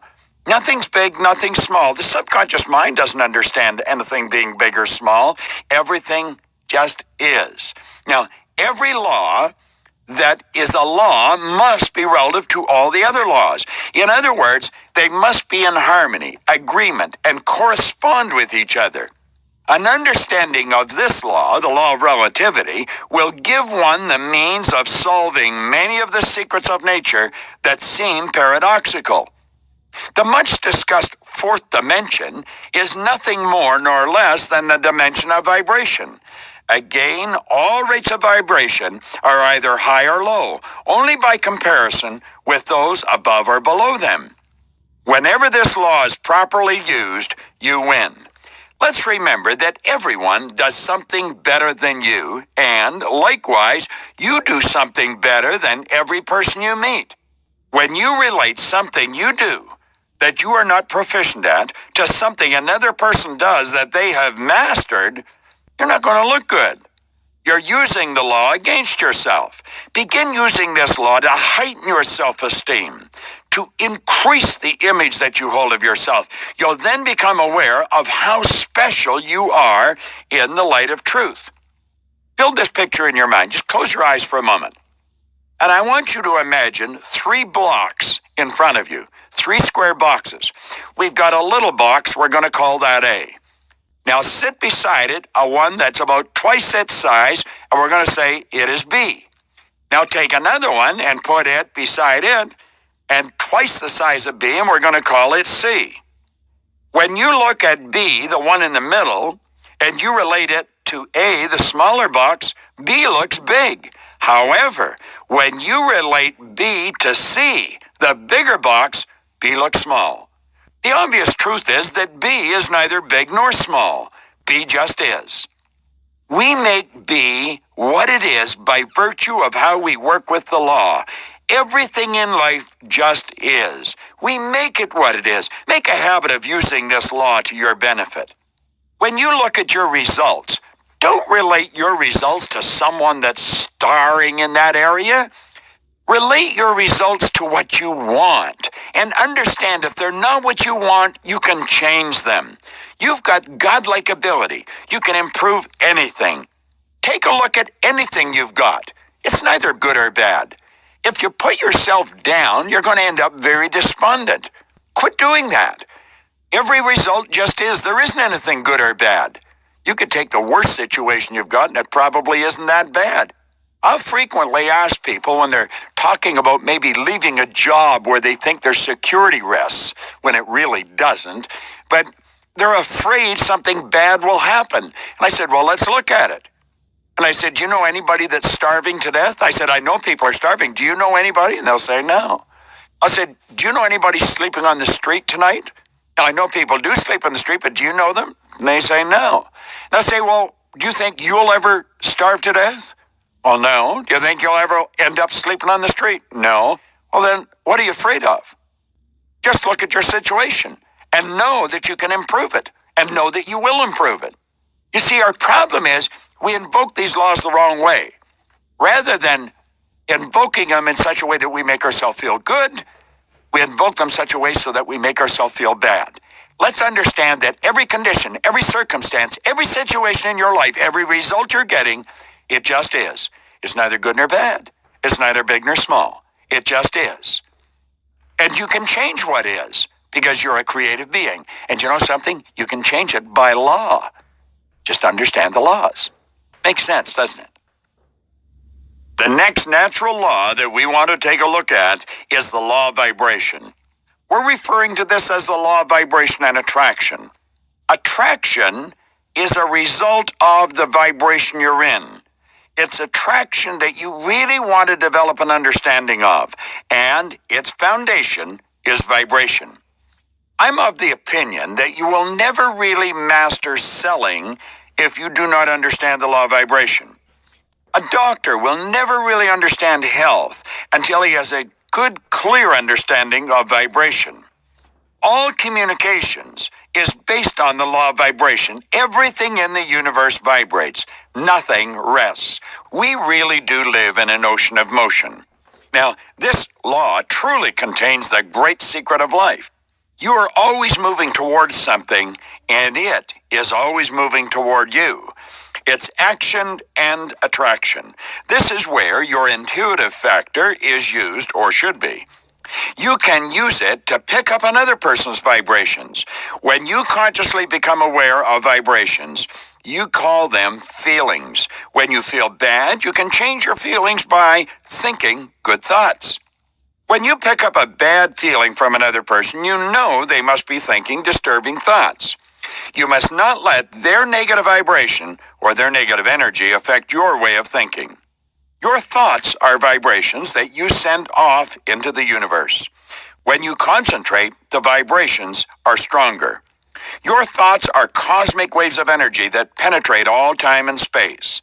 Nothing's big, nothing's small. The subconscious mind doesn't understand anything being big or small. Everything just is. Now, every law that is a law must be relative to all the other laws. In other words, they must be in harmony, agreement, and correspond with each other. An understanding of this law, the law of relativity, will give one the means of solving many of the secrets of nature that seem paradoxical. The much discussed fourth dimension is nothing more nor less than the dimension of vibration. Again, all rates of vibration are either high or low, only by comparison with those above or below them. Whenever this law is properly used, you win. Let's remember that everyone does something better than you, and likewise, you do something better than every person you meet. When you relate something you do that you are not proficient at to something another person does that they have mastered, you're not going to look good. You're using the law against yourself. Begin using this law to heighten your self-esteem, to increase the image that you hold of yourself. You'll then become aware of how special you are in the light of truth. Build this picture in your mind. Just close your eyes for a moment. And I want you to imagine 3 blocks in front of you, 3 square boxes. We've got a little box, we're going to call that A. Now sit beside it, a one that's about twice its size, and we're going to say it is B. Now take another one and put it beside it, and twice the size of B, and we're going to call it C. When you look at B, the one in the middle, and you relate it to A, the smaller box, B looks big. However, when you relate B to C, the bigger box, B looks small. The obvious truth is that B is neither big nor small. B just is. We make B what it is by virtue of how we work with the law. Everything in life just is. We make it what it is. Make a habit of using this law to your benefit. When you look at your results, don't relate your results to someone that's starring in that area. Relate your results to what you want, and understand if they're not what you want, you can change them. You've got godlike ability. You can improve anything. Take a look at anything you've got. It's neither good or bad. If you put yourself down, you're going to end up very despondent. Quit doing that. Every result just is. There isn't anything good or bad. You could take the worst situation you've got, and it probably isn't that bad. I'll frequently ask people when they're talking about maybe leaving a job where they think their security rests, when it really doesn't, but they're afraid something bad will happen. And I said, well, let's look at it. And I said, do you know anybody that's starving to death? I said, I know people are starving. Do you know anybody? And they'll say, no. I said, do you know anybody sleeping on the street tonight? And I know people do sleep on the street, but do you know them? And they say, no. And I say, well, do you think you'll ever starve to death? Well, no. Do you think you'll ever end up sleeping on the street? No. Well, then, what are you afraid of? Just look at your situation and know that you can improve it and know that you will improve it. You see, our problem is we invoke these laws the wrong way. Rather than invoking them in such a way that we make ourselves feel good, we invoke them such a way so that we make ourselves feel bad. Let's understand that every condition, every circumstance, every situation in your life, every result you're getting, it just is. It's neither good nor bad. It's neither big nor small. It just is. And you can change what is because you're a creative being. And you know something? You can change it by law. Just understand the laws. Makes sense, doesn't it? The next natural law that we want to take a look at is the law of vibration. We're referring to this as the law of vibration and attraction. Attraction is a result of the vibration you're in. It's attraction that you really want to develop an understanding of, and its foundation is vibration. I'm of the opinion that you will never really master selling if you do not understand the law of vibration. A doctor will never really understand health until he has a good, clear understanding of vibration. All communications is based on the law of vibration. Everything in the universe vibrates. Nothing rests. We really do live in an ocean of motion. Now, this law truly contains the great secret of life. You are always moving towards something, and it is always moving toward you. It's action and attraction. This is where your intuitive factor is used, or should be. You can use it to pick up another person's vibrations. When you consciously become aware of vibrations, you call them feelings. When you feel bad, you can change your feelings by thinking good thoughts. When you pick up a bad feeling from another person, you know they must be thinking disturbing thoughts. You must not let their negative vibration or their negative energy affect your way of thinking. Your thoughts are vibrations that you send off into the universe. When you concentrate, the vibrations are stronger. Your thoughts are cosmic waves of energy that penetrate all time and space.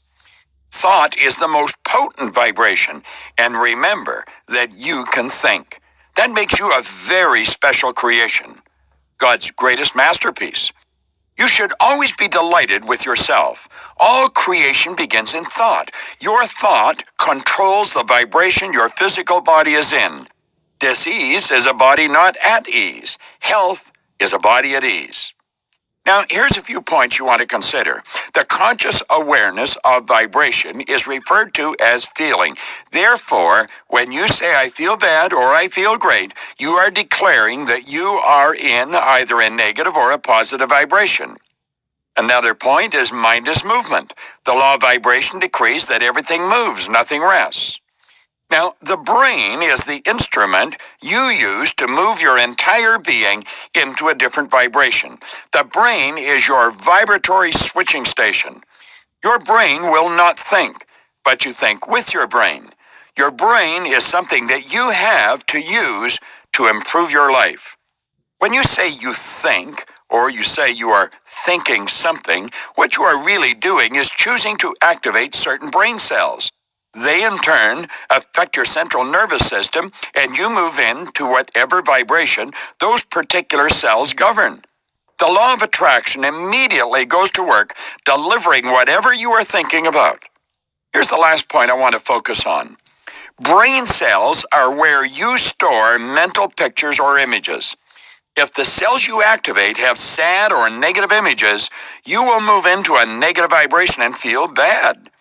Thought is the most potent vibration, and remember that you can think. That makes you a very special creation, God's greatest masterpiece. You should always be delighted with yourself. All creation begins in thought. Your thought controls the vibration your physical body is in. Dis-ease is a body not at ease. Health is a body at ease. Now, here's a few points you want to consider. The conscious awareness of vibration is referred to as feeling. Therefore, when you say, I feel bad or I feel great, you are declaring that you are in either a negative or a positive vibration. Another point is mind is movement. The law of vibration decrees that everything moves, nothing rests. Now, the brain is the instrument you use to move your entire being into a different vibration. The brain is your vibratory switching station. Your brain will not think, but you think with your brain. Your brain is something that you have to use to improve your life. When you say you think, or you say you are thinking something, what you are really doing is choosing to activate certain brain cells. They, in turn, affect your central nervous system, and you move into whatever vibration those particular cells govern. The law of attraction immediately goes to work, delivering whatever you are thinking about. Here's the last point I want to focus on. Brain cells are where you store mental pictures or images. If the cells you activate have sad or negative images, you will move into a negative vibration and feel bad.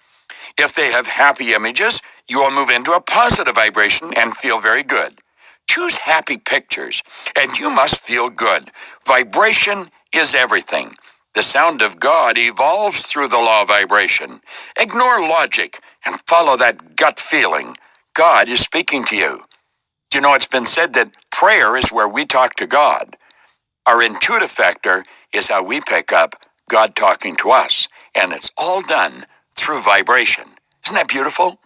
If they have happy images, you will move into a positive vibration and feel very good. Choose happy pictures, and you must feel good. Vibration is everything. The sound of God evolves through the law of vibration. Ignore logic and follow that gut feeling. God is speaking to you. You know, it's been said that prayer is where we talk to God. Our intuitive factor is how we pick up God talking to us, and it's all done through vibration. Isn't that beautiful?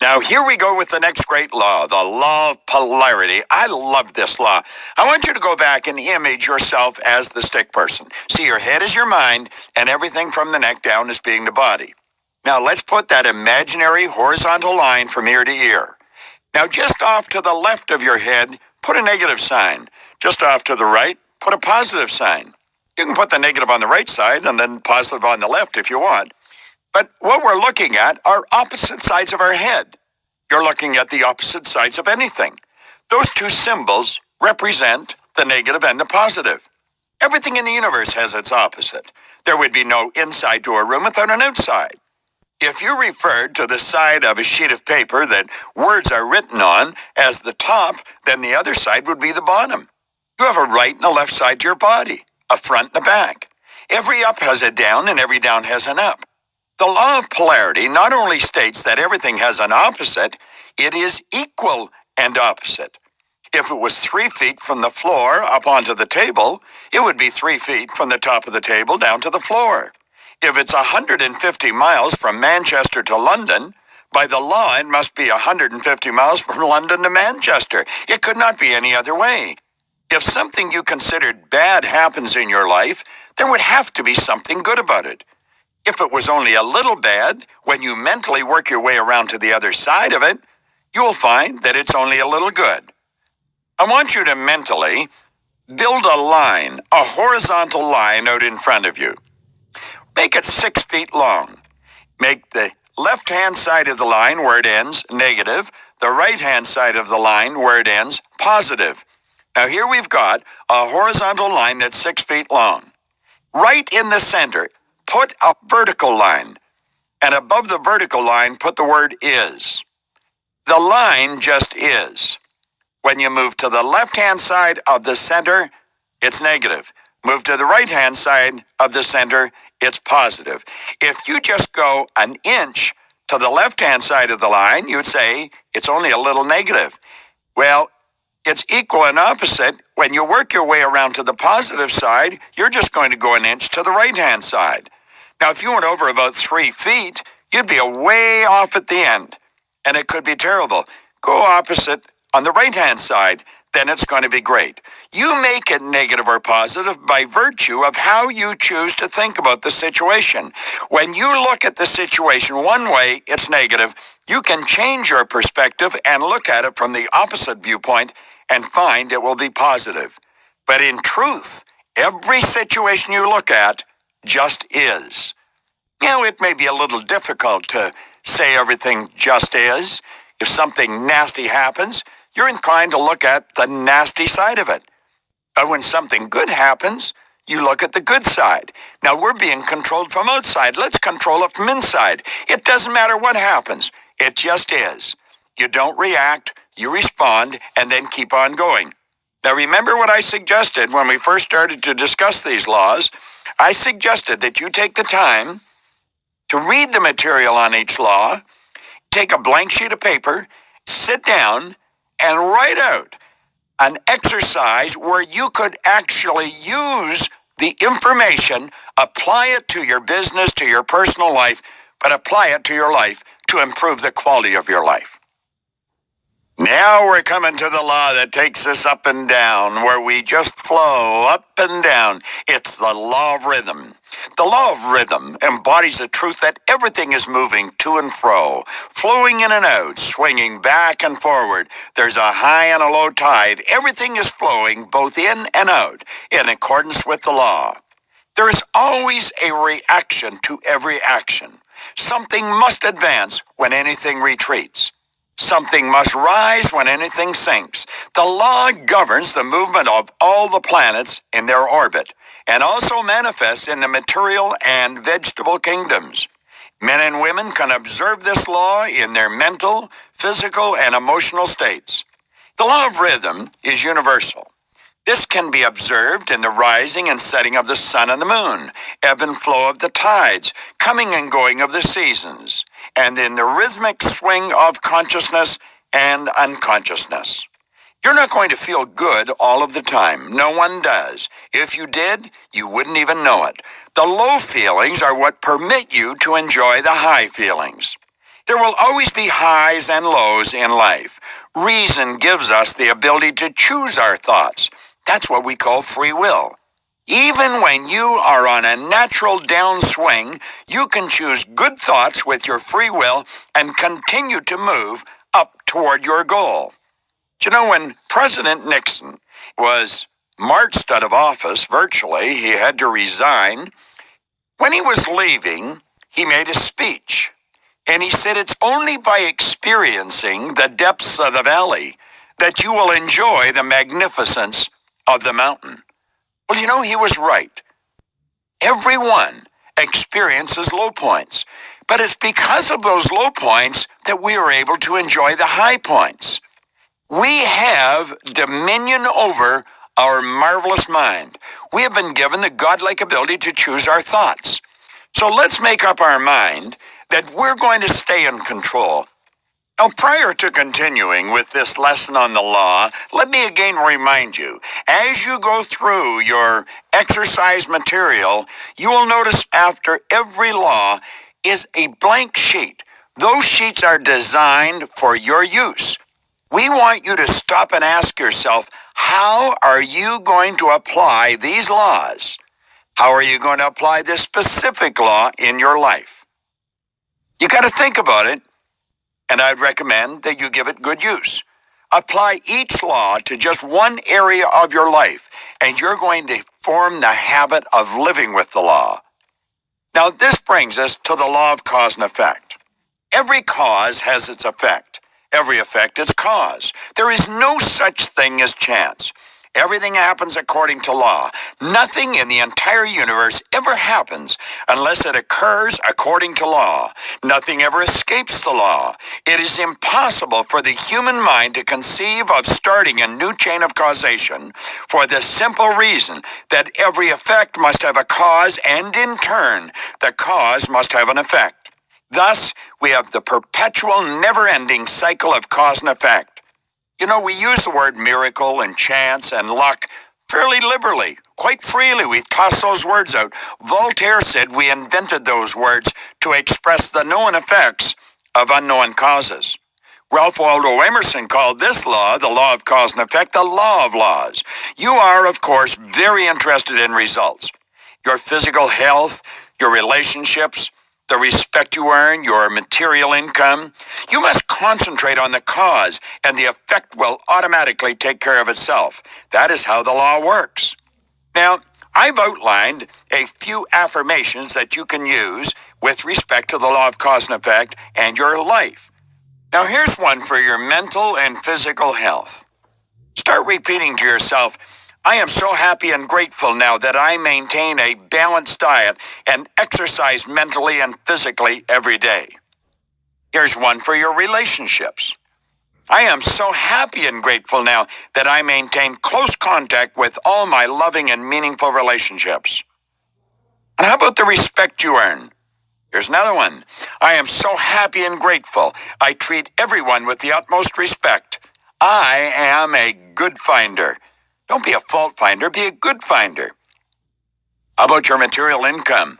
Now, here we go with the next great law, the law of polarity. I love this law. I want you to go back and image yourself as the stick person. See, your head is your mind, and everything from the neck down is being the body. Now, let's put that imaginary horizontal line from ear to ear. Now, just off to the left of your head, put a negative sign. Just off to the right, put a positive sign. You can put the negative on the right side and then positive on the left if you want. But what we're looking at are opposite sides of our head. You're looking at the opposite sides of anything. Those two symbols represent the negative and the positive. Everything in the universe has its opposite. There would be no inside to a room without an outside. If you referred to the side of a sheet of paper that words are written on as the top, then the other side would be the bottom. You have a right and a left side to your body, a front and a back. Every up has a down and every down has an up. The law of polarity not only states that everything has an opposite, it is equal and opposite. If it was 3 feet from the floor up onto the table, it would be 3 feet from the top of the table down to the floor. If it's 150 miles from Manchester to London, by the law it must be 150 miles from London to Manchester. It could not be any other way. If something you considered bad happens in your life, there would have to be something good about it. If it was only a little bad, when you mentally work your way around to the other side of it, you will find that it's only a little good. I want you to mentally build a line, a horizontal line out in front of you. Make it 6 feet long. Make the left-hand side of the line where it ends negative, the right-hand side of the line where it ends positive. Now here we've got a horizontal line that's 6 feet long. Right in the center, put a vertical line. And above the vertical line, put the word is. The line just is. When you move to the left-hand side of the center, it's negative. Move to the right-hand side of the center, it's positive. If you just go an inch to the left-hand side of the line, you'd say it's only a little negative. Well, it's equal and opposite. When you work your way around to the positive side, you're just going to go an inch to the right-hand side. Now, if you went over about 3 feet, you'd be way off at the end, and it could be terrible. Go opposite on the right-hand side, then it's going to be great. You make it negative or positive by virtue of how you choose to think about the situation. When you look at the situation one way, it's negative. You can change your perspective and look at it from the opposite viewpoint and find it will be positive. But in truth, every situation you look at just is. It may be a little difficult to say everything just is. If something nasty happens, you're inclined to look at the nasty side of it. But when something good happens, you look at the good side. Now we're being controlled from outside. Let's control it from inside. It doesn't matter what happens. It just is. You don't react, you respond, and then keep on going. Now remember what I suggested when we first started to discuss these laws. I suggested that you take the time to read the material on each law, take a blank sheet of paper, sit down, and write out an exercise where you could actually use the information, apply it to your business, to your personal life, but apply it to your life to improve the quality of your life. Now we're coming to the law that takes us up and down, where we just flow up and down. It's the law of rhythm. The law of rhythm embodies the truth that everything is moving to and fro, flowing in and out, swinging back and forward. There's a high and a low tide. Everything is flowing both in and out in accordance with the law. There is always a reaction to every action. Something must advance when anything retreats. Something must rise when anything sinks. The law governs the movement of all the planets in their orbit, and also manifests in the material and vegetable kingdoms. Men and women can observe this law in their mental, physical, and emotional states. The law of rhythm is universal. This can be observed in the rising and setting of the sun and the moon, ebb and flow of the tides, coming and going of the seasons, and in the rhythmic swing of consciousness and unconsciousness. You're not going to feel good all of the time. No one does. If you did, you wouldn't even know it. The low feelings are what permit you to enjoy the high feelings. There will always be highs and lows in life. Reason gives us the ability to choose our thoughts. That's what we call free will. Even when you are on a natural downswing, you can choose good thoughts with your free will and continue to move up toward your goal. Do you know, when President Nixon was marched out of office virtually. He had to resign. When he was leaving, he made a speech. And he said, it's only by experiencing the depths of the valley that you will enjoy the magnificence of the mountain. Well, you know, he was right. Everyone experiences low points, but it's because of those low points that we are able to enjoy the high points. We have dominion over our marvelous mind. We have been given the godlike ability to choose our thoughts. So let's make up our mind that we're going to stay in control. Now, prior to continuing with this lesson on the law, let me again remind you, as you go through your exercise material, you will notice after every law is a blank sheet. Those sheets are designed for your use. We want you to stop and ask yourself, how are you going to apply these laws? How are you going to apply this specific law in your life? You got to think about it, and I'd recommend that you give it good use. Apply each law to just one area of your life, and you're going to form the habit of living with the law. Now, this brings us to the law of cause and effect. Every cause has its effect. Every effect its cause. There is no such thing as chance. Everything happens according to law. Nothing in the entire universe ever happens unless it occurs according to law. Nothing ever escapes the law. It is impossible for the human mind to conceive of starting a new chain of causation for the simple reason that every effect must have a cause, and in turn, the cause must have an effect. Thus, we have the perpetual, never-ending cycle of cause and effect. You know, we use the word miracle and chance and luck fairly liberally. Quite freely, we toss those words out. Voltaire said we invented those words to express the known effects of unknown causes. Ralph Waldo Emerson called this law, the law of cause and effect, the law of laws. You are, of course, very interested in results. Your physical health, your relationships, the respect you earn, your material income. You must concentrate on the cause, and the effect will automatically take care of itself. That is how the law works. Now, I've outlined a few affirmations that you can use with respect to the law of cause and effect and your life. Now, here's one for your mental and physical health. Start repeating to yourself, I am so happy and grateful now that I maintain a balanced diet and exercise mentally and physically every day. Here's one for your relationships. I am so happy and grateful now that I maintain close contact with all my loving and meaningful relationships. And how about the respect you earn? Here's another one. I am so happy and grateful. I treat everyone with the utmost respect. I am a good finder. Don't be a fault finder, be a good finder. How about your material income?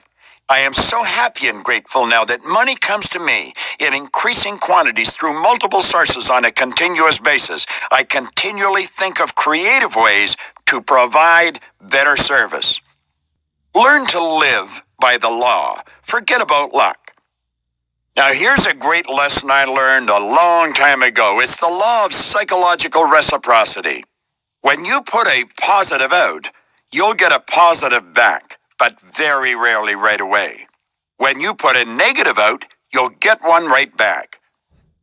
I am so happy and grateful now that money comes to me in increasing quantities through multiple sources on a continuous basis. I continually think of creative ways to provide better service. Learn to live by the law. Forget about luck. Now, here's a great lesson I learned a long time ago. It's the law of psychological reciprocity. When you put a positive out, you'll get a positive back, but very rarely right away. When you put a negative out, you'll get one right back.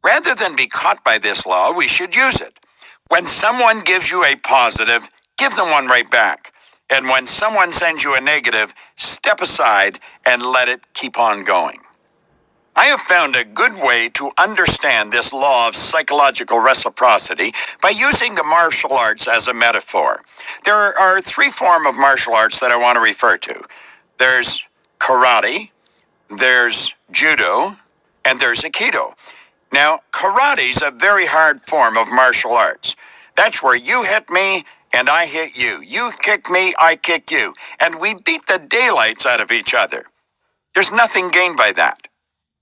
Rather than be caught by this law, we should use it. When someone gives you a positive, give them one right back. And when someone sends you a negative, step aside and let it keep on going. I have found a good way to understand this law of psychological reciprocity by using the martial arts as a metaphor. There are three forms of martial arts that I want to refer to. There's karate, there's judo, and there's aikido. Now, karate is a very hard form of martial arts. That's where you hit me and I hit you. You kick me, I kick you. And we beat the daylights out of each other. There's nothing gained by that.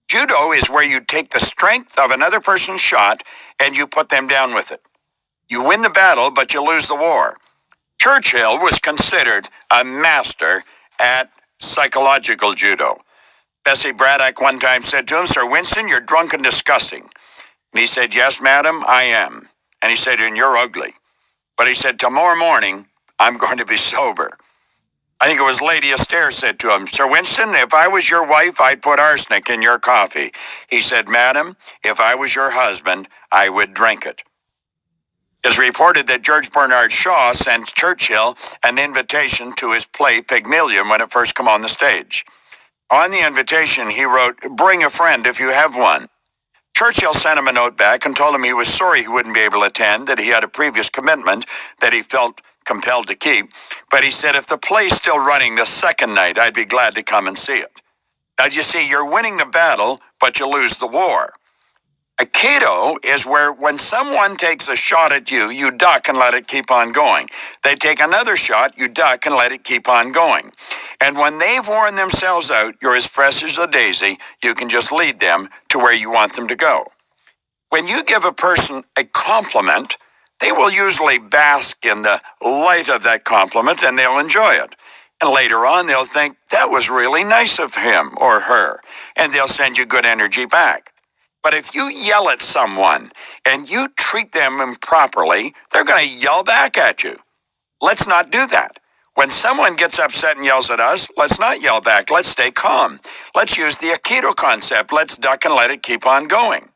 Judo is where you take the strength of another person's shot and you put them down with it. You win the battle, but you lose the war. Churchill was considered a master at psychological judo. Bessie Braddock one time said to him, Sir Winston, you're drunk and disgusting. And he said, yes, madam, I am. And he said, and you're ugly. But he said, tomorrow morning, I'm going to be sober. I think it was Lady Astaire said to him, Sir Winston, if I was your wife, I'd put arsenic in your coffee. He said, Madam, if I was your husband, I would drink it. It's reported that George Bernard Shaw sent Churchill an invitation to his play Pygmalion when it first came on the stage. On the invitation, he wrote, bring a friend if you have one. Churchill sent him a note back and told him he was sorry he wouldn't be able to attend, that he had a previous commitment that he felt compelled to keep. But he said, if the play's still running the second night, I'd be glad to come and see it. Now, you see, you're winning the battle, but you lose the war. Aikido is where when someone takes a shot at you, you duck and let it keep on going. They take another shot, you duck and let it keep on going. And when they've worn themselves out, you're as fresh as a daisy, you can just lead them to where you want them to go. When you give a person a compliment, they will usually bask in the light of that compliment and they'll enjoy it. And later on, they'll think, that was really nice of him or her, and they'll send you good energy back. But if you yell at someone and you treat them improperly, they're going to yell back at you. Let's not do that. When someone gets upset and yells at us, let's not yell back. Let's stay calm. Let's use the Aikido concept. Let's duck and let it keep on going.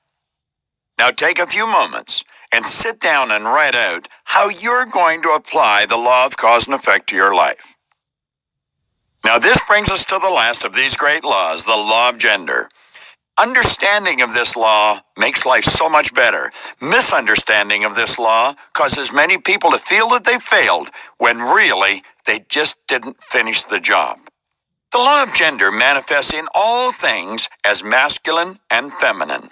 Now take a few moments and sit down and write out how you're going to apply the law of cause and effect to your life. Now this brings us to the last of these great laws, the law of gender. Understanding of this law makes life so much better. Misunderstanding of this law causes many people to feel that they failed when really they just didn't finish the job. The law of gender manifests in all things as masculine and feminine.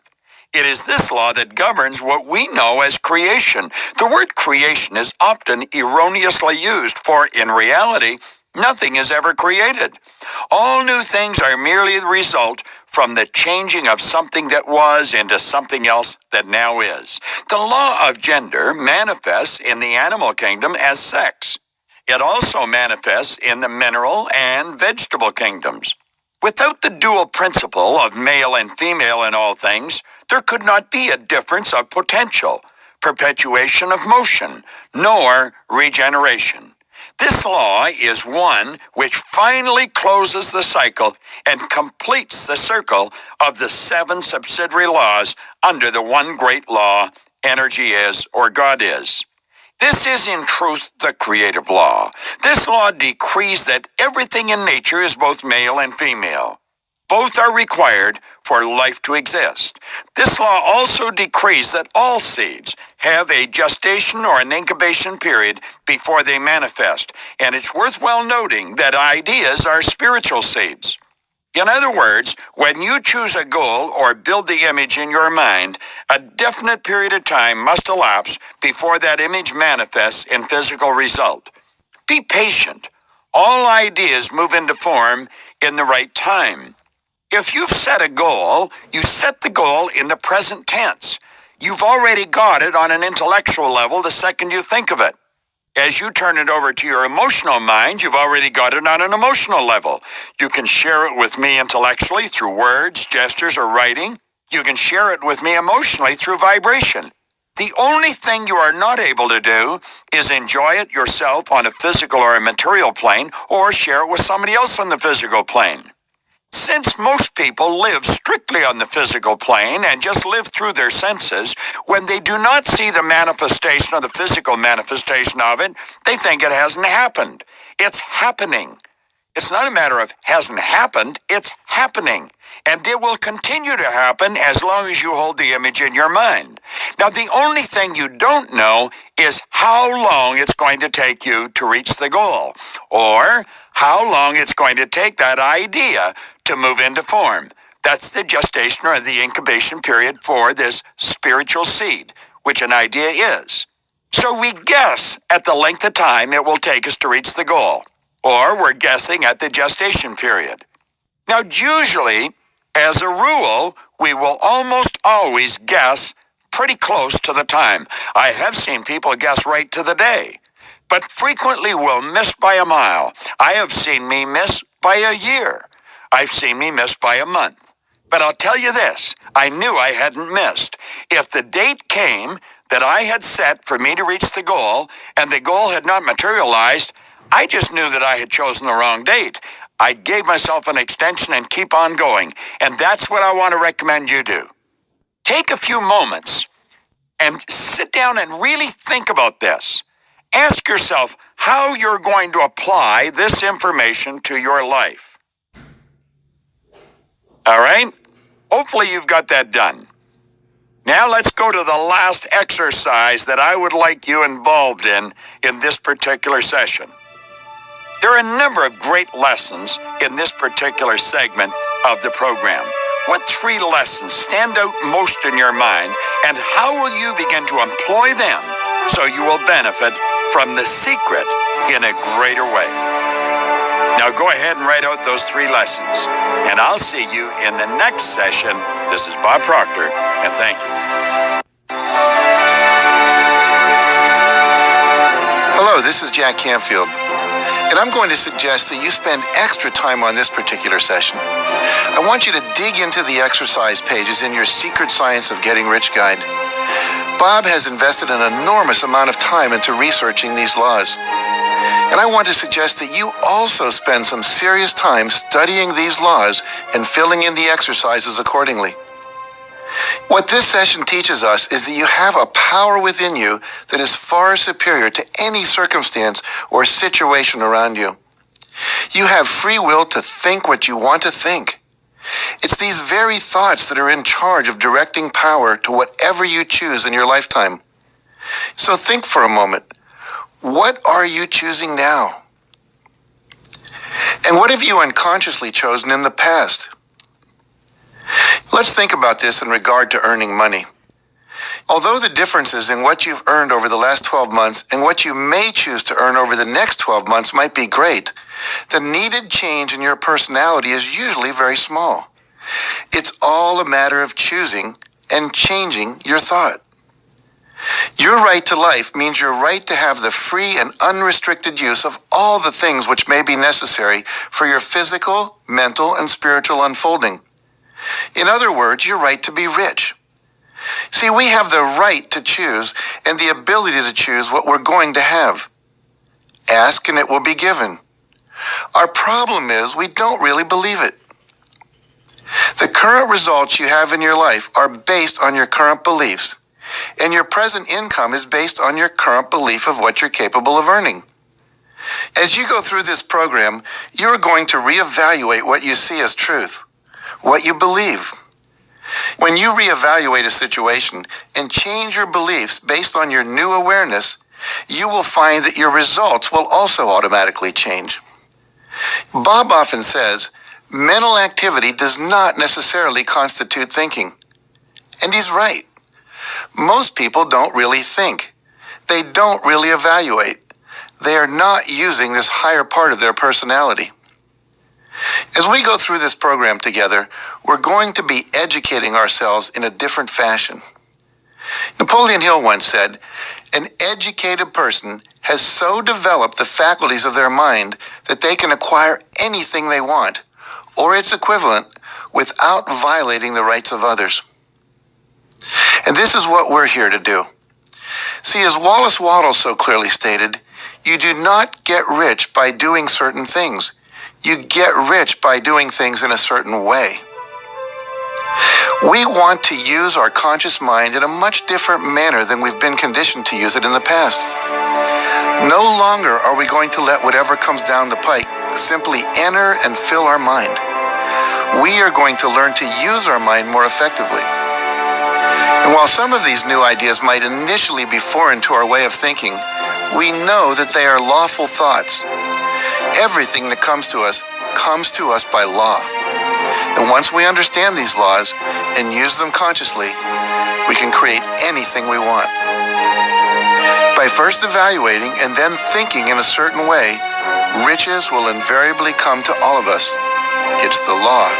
It is this law that governs what we know as creation. The word creation is often erroneously used, for in reality, nothing is ever created. All new things are merely the result from the changing of something that was into something else that now is. The law of gender manifests in the animal kingdom as sex. It also manifests in the mineral and vegetable kingdoms. Without the dual principle of male and female in all things, there could not be a difference of potential, perpetuation of motion, nor regeneration. This law is one which finally closes the cycle and completes the circle of the 7 subsidiary laws under the one great law, energy is, or God is. This is in truth the creative law. This law decrees that everything in nature is both male and female. Both are required for life to exist. This law also decrees that all seeds have a gestation or an incubation period before they manifest, and it's worthwhile noting that ideas are spiritual seeds. In other words, when you choose a goal or build the image in your mind, a definite period of time must elapse before that image manifests in physical result. Be patient. All ideas move into form in the right time. If you've set a goal, you set the goal in the present tense. You've already got it on an intellectual level the second you think of it. As you turn it over to your emotional mind, you've already got it on an emotional level. You can share it with me intellectually through words, gestures, or writing. You can share it with me emotionally through vibration. The only thing you are not able to do is enjoy it yourself on a physical or a material plane, or share it with somebody else on the physical plane. Since most people live strictly on the physical plane and just live through their senses, when they do not see the manifestation or the physical manifestation of it, they think it hasn't happened. It's happening. It's not a matter of hasn't happened, it's happening. And it will continue to happen as long as you hold the image in your mind. Now, the only thing you don't know is how long it's going to take you to reach the goal, or how long it's going to take that idea to move into form. That's the gestation or the incubation period for this spiritual seed, which an idea is. So we guess at the length of time it will take us to reach the goal, or we're guessing at the gestation period. Now, usually, as a rule, we will almost always guess pretty close to the time. I have seen people guess right to the day, but frequently will miss by a mile. I have seen me miss by a year. I've seen me miss by a month. But I'll tell you this, I knew I hadn't missed. If the date came that I had set for me to reach the goal, and the goal had not materialized, I just knew that I had chosen the wrong date. I gave myself an extension and keep on going, and that's what I want to recommend you do. Take a few moments and sit down and really think about this. Ask yourself how you're going to apply this information to your life. All right? Hopefully you've got that done. Now let's go to the last exercise that I would like you involved in this particular session. There are a number of great lessons in this particular segment of the program. What 3 lessons stand out most in your mind, and how will you begin to employ them so you will benefit from the secret in a greater way? Now go ahead and write out those 3 lessons, and I'll see you in the next session. This is Bob Proctor, and thank you. Hello, this is Jack Canfield, and I'm going to suggest that you spend extra time on this particular session. I want you to dig into the exercise pages in your Secret Science of Getting Rich guide. Bob has invested an enormous amount of time into researching these laws. And I want to suggest that you also spend some serious time studying these laws and filling in the exercises accordingly. What this session teaches us is that you have a power within you that is far superior to any circumstance or situation around you. You have free will to think what you want to think. It's these very thoughts that are in charge of directing power to whatever you choose in your lifetime. So think for a moment. What are you choosing now? And what have you unconsciously chosen in the past? Let's think about this in regard to earning money. Although the differences in what you've earned over the last 12 months and what you may choose to earn over the next 12 months might be great, the needed change in your personality is usually very small. It's all a matter of choosing and changing your thought. Your right to life means your right to have the free and unrestricted use of all the things which may be necessary for your physical, mental, and spiritual unfolding. In other words, your right to be rich. See, we have the right to choose and the ability to choose what we're going to have. Ask and it will be given. Our problem is we don't really believe it. The current results you have in your life are based on your current beliefs, and your present income is based on your current belief of what you're capable of earning. As you go through this program, you're going to reevaluate what you see as truth, what you believe. When you reevaluate a situation and change your beliefs based on your new awareness, you will find that your results will also automatically change. Bob often says, mental activity does not necessarily constitute thinking. And he's right. Most people don't really think. They don't really evaluate. They are not using this higher part of their personality. As we go through this program together, we're going to be educating ourselves in a different fashion. Napoleon Hill once said, "An educated person has so developed the faculties of their mind that they can acquire anything they want, or its equivalent, without violating the rights of others." And this is what we're here to do. See, as Wallace Wattles so clearly stated, you do not get rich by doing certain things. You get rich by doing things in a certain way. We want to use our conscious mind in a much different manner than we've been conditioned to use it in the past. No longer are we going to let whatever comes down the pike simply enter and fill our mind. We are going to learn to use our mind more effectively. And while some of these new ideas might initially be foreign to our way of thinking, we know that they are lawful thoughts. Everything that comes to us by law. And once we understand these laws and use them consciously, we can create anything we want. By first evaluating and then thinking in a certain way, riches will invariably come to all of us. It's the law.